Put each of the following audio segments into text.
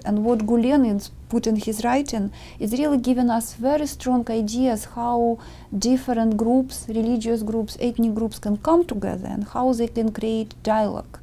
And what Gülen is put in his writing is really giving us very strong ideas how different groups, religious groups, ethnic groups can come together and how they can create dialogue.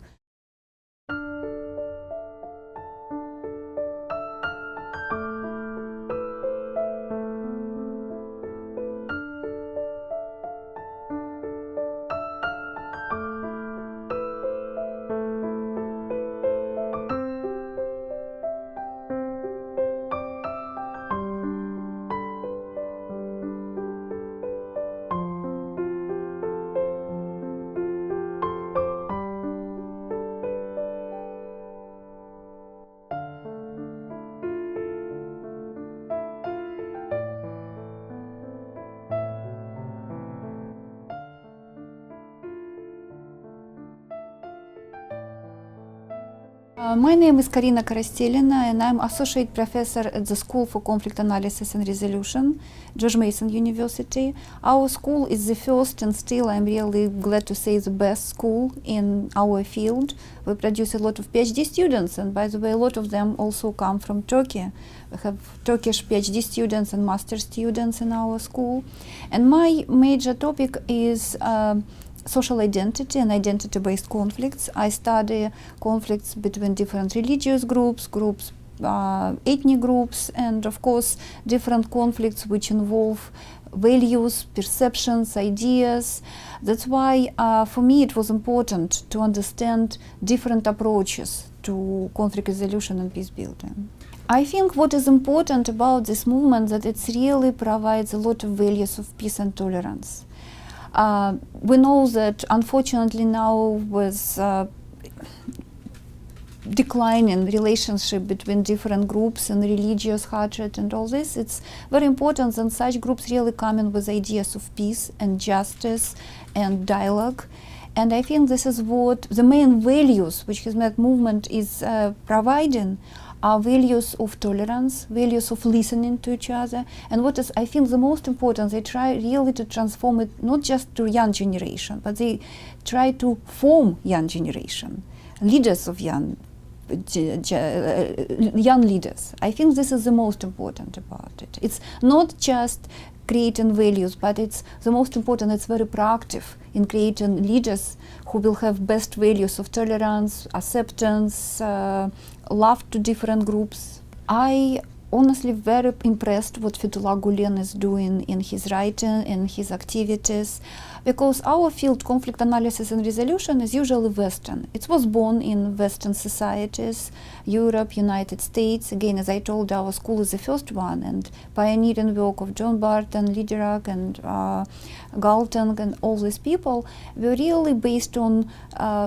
My name is Karina Korostelina, and I'm Associate Professor at the School for Conflict Analysis and Resolution, George Mason University. Our school is the first and still, I'm really glad to say, the best school in our field. We produce a lot of Ph.D. students, and by the way, a lot of them also come from Turkey. We have Turkish Ph.D. students and master students in our school. And my major topic is social identity and identity-based conflicts. I study conflicts between different religious groups, ethnic groups, and of course different conflicts which involve values, perceptions, ideas. That's why for me it was important to understand different approaches to conflict resolution and peace building. I think what is important about this movement that it really provides a lot of values of peace and tolerance. We know that unfortunately now with declining relationship between different groups and religious hatred and all this, it's very important that such groups really come in with ideas of peace and justice and dialogue. And I think this is what the main values which Hizmet'e movement is providing are values of tolerance, values of listening to each other, and what is, I think, the most important, they try really to transform it not just to young generation, but they try to form young generation, leaders of young leaders. I think this is the most important about it. It's not just creating values, but it's the most important, it's very proactive in creating leaders who will have best values of tolerance, acceptance, love to different groups. I honestly very impressed what Fethullah Gulen is doing in his writing, in his activities, because our field, conflict analysis and resolution, is usually Western. It was born in Western societies, Europe, United States. Again, as I told, our school is the first one, and pioneering work of John Barton, Liderak, and Galton, and all these people were really based on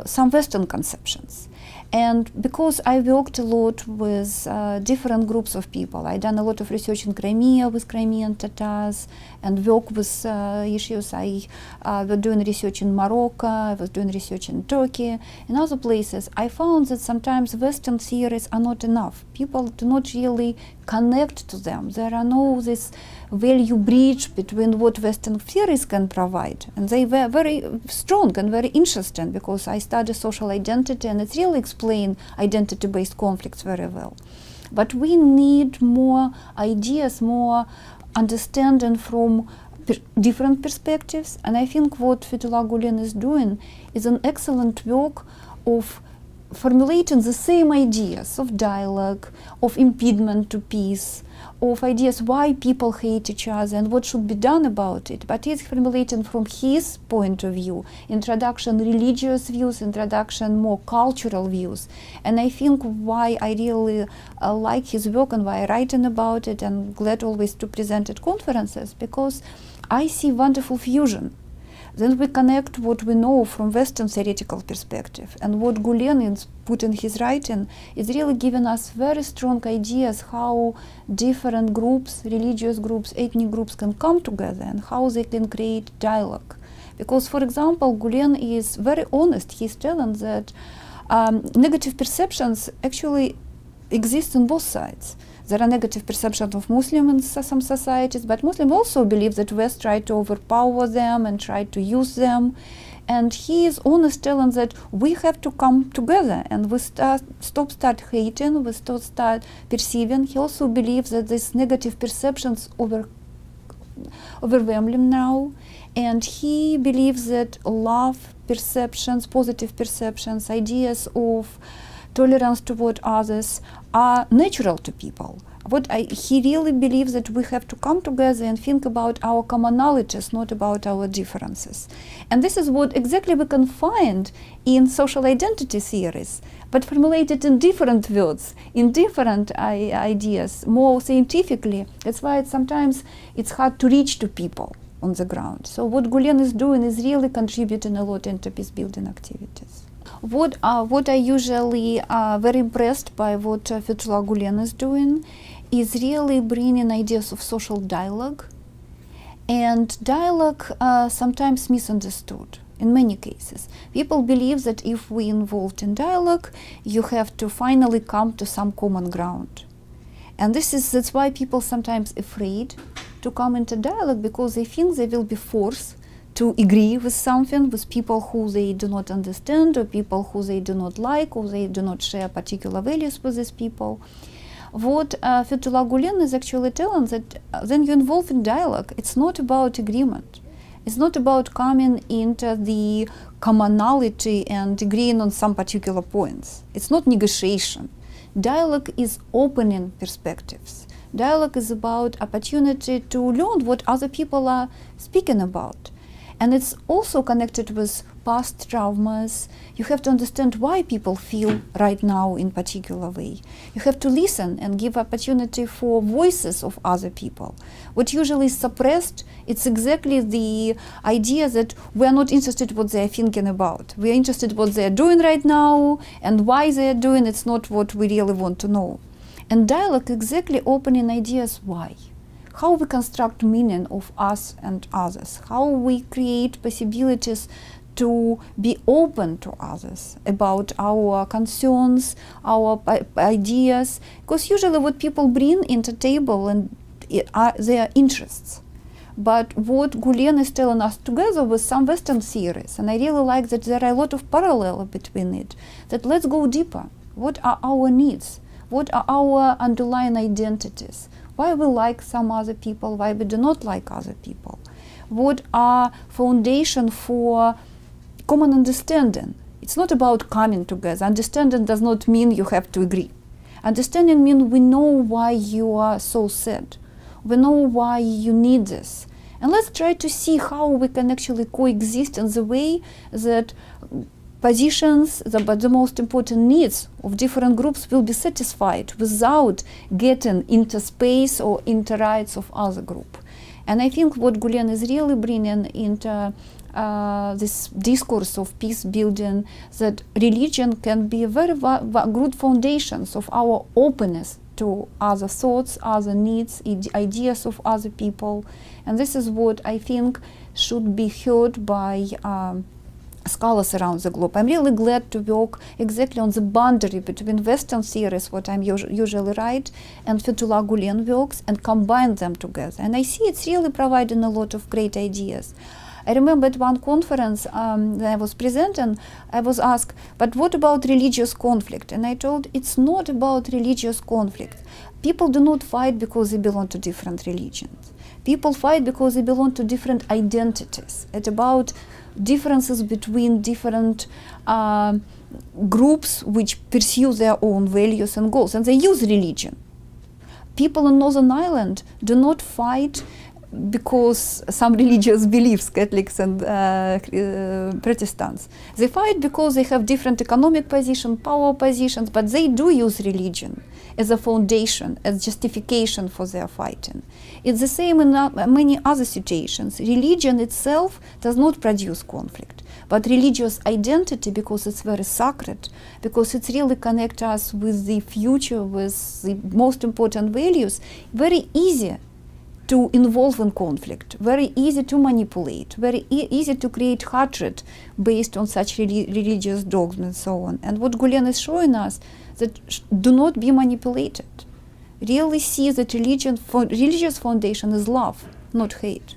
some Western conceptions. And because I worked a lot with different groups of people, I done a lot of research in Crimea with Crimean Tatars, and work with issues. I was doing research in Morocco, I was doing research in Turkey, in other places. I found that sometimes Western theories are not enough. People do not really connect to them. There are no this value bridge between what Western theories can provide. And they were very strong and very interesting, because I study social identity and it really explains identity-based conflicts very well. But we need more ideas, more understanding from different perspectives. And I think what Fethullah Gulen is doing is an excellent work of formulating the same ideas of dialogue, of impediment to peace, of ideas why people hate each other and what should be done about it. But he's formulating from his point of view, introduction religious views, introduction more cultural views. And I think why I really like his work and why I'm writing about it, and glad always to present at conferences, because I see wonderful fusion. Then we connect what we know from Western theoretical perspective, and what Gülen is put in his writing is really giving us very strong ideas how different groups, religious groups, ethnic groups can come together and how they can create dialogue. Because, for example, Gülen is very honest. He's telling that negative perceptions actually exist on both sides. there are negative perceptions of Muslims in some societies, but Muslims also believe that West try to overpower them and try to use them. And he is honest telling that we have to come together and we start hating, we start perceiving. He also believes that these negative perceptions overwhelm him now. And he believes that love perceptions, positive perceptions, ideas of tolerance toward others are natural to people. He really believes that we have to come together and think about our commonalities, not about our differences. And this is what exactly we can find in social identity theories, but formulated in different words, in different ideas, more scientifically. That's why sometimes it's hard to reach to people on the ground. So what Gülen is doing is really contributing a lot into peace building activities. What I usually very impressed by what Fethullah Gulen is doing is really bringing ideas of social dialogue, and dialogue sometimes misunderstood in many cases. People believe that if we involved in dialogue, you have to finally come to some common ground. And that's why people sometimes afraid to come into dialogue, because they think they will be forced to agree with something, with people who they do not understand, or people who they do not like, or they do not share particular values with these people. What Fethullah Gulen is actually telling that when you involve in dialogue, it's not about agreement. It's not about coming into the commonality and agreeing on some particular points. It's not negotiation. Dialogue is opening perspectives. Dialogue is about opportunity to learn what other people are speaking about. And it's also connected with past traumas. You have to understand why people feel right now in particular way. You have to listen and give opportunity for voices of other people. What usually is suppressed, it's exactly the idea that we are not interested in what they are thinking about. We are interested in what they are doing right now, and why they are doing. It's not what we really want to know. And dialogue exactly opening ideas why. How we construct meaning of us and others, how we create possibilities to be open to others about our concerns, our ideas, because usually what people bring into table and are their interests. But what Gülen is telling us, together with some Western theories, and I really like that there are a lot of parallel between it, that let's go deeper. What are our needs? What are our underlying identities? Why we like some other people, why we do not like other people? What are foundation for common understanding? It's not about coming together. Understanding does not mean you have to agree. Understanding means we know why you are so sad. We know why you need this. And let's try to see how we can actually coexist in the way that positions, but the most important needs of different groups will be satisfied without getting into space or into rights of other group. And I think what Gülen is really bringing into this discourse of peace building, that religion can be a very good foundations of our openness to other thoughts, other needs, ideas of other people. And this is what I think should be heard by scholars around the globe. I'm really glad to work exactly on the boundary between Western theories, what I'm usually write, and Fethullah Gulen works, and combine them together. And I see it's really providing a lot of great ideas. I remember at one conference that I was presenting, I was asked, but what about religious conflict? And I told, it's not about religious conflict. People do not fight because they belong to different religions. People fight because they belong to different identities. It's about differences between different groups which pursue their own values and goals, and they use religion. People in Northern Ireland do not fight because some religious beliefs, Catholics and Protestants. They fight because they have different economic positions, power positions, but they do use religion as a foundation, as justification for their fighting. It's the same in many other situations. Religion itself does not produce conflict, but religious identity, because it's very sacred, because it really connects us with the future, with the most important values, very easy to involve in conflict, very easy to manipulate, very easy to create hatred based on such religious dogmas and so on. And what Gülen is showing us, that do not be manipulated. really see that religious foundation is love, not hate.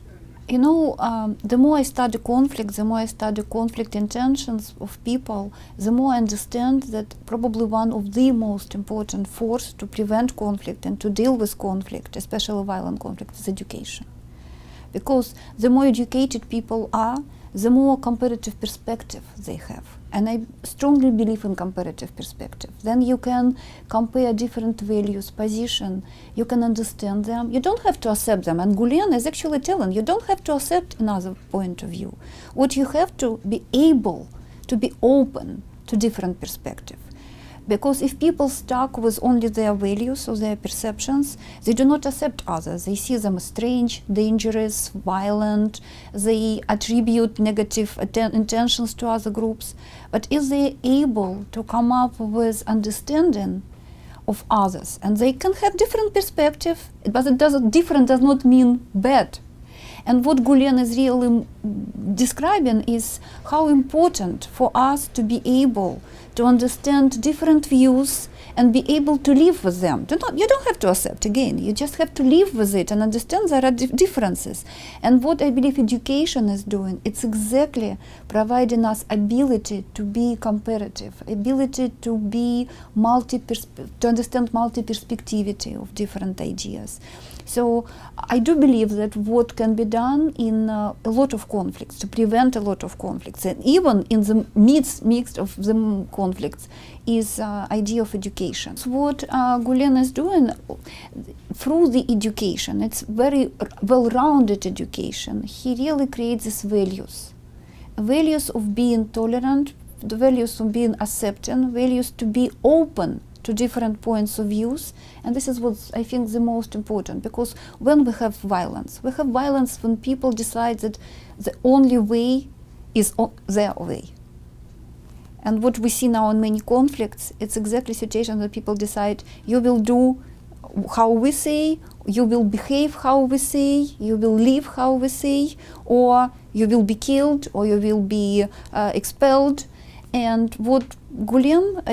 You know, the more I study conflict, the more I study conflict intentions of people, the more I understand that probably one of the most important force to prevent conflict and to deal with conflict, especially violent conflict, is education. Because the more educated people are, the more comparative perspective they have. And I strongly believe in comparative perspective. Then you can compare different values, position, you can understand them. You don't have to accept them. And Gülen is actually telling you don't have to accept another point of view. What you have to be able to be open to different perspective. Because if people stuck with only their values or their perceptions, they do not accept others. They see them as strange, dangerous, violent. They attribute negative intentions to other groups. But if they're able to come up with understanding of others, and they can have different perspective, but different does not mean bad. And what Gülen is really describing is how important for us to be able to understand different views and be able to live with them. You don't have to accept, again, you just have to live with it and understand there are differences. And what I believe education is doing, it's exactly providing us ability to be comparative, ability to be to understand multi-perspectivity of different ideas. So I do believe that what can be done in a lot of conflicts, to prevent a lot of conflicts, and even in the midst of the conflicts, is idea of education. So what Gülen is doing through the education, it's very well-rounded education. He really creates these values of being tolerant, the values of being accepting, values to be open to different points of views. And this is what I think the most important, because when we have violence when people decide that the only way is their way. And what we see now in many conflicts, it's exactly situation that people decide you will do how we say, you will behave how we say, you will live how we say, or you will be killed, or you will be expelled. And what Gülen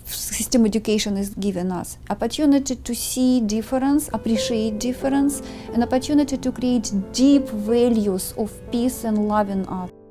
system education is giving us, opportunity to see difference, appreciate difference, an opportunity to create deep values of peace and love in others.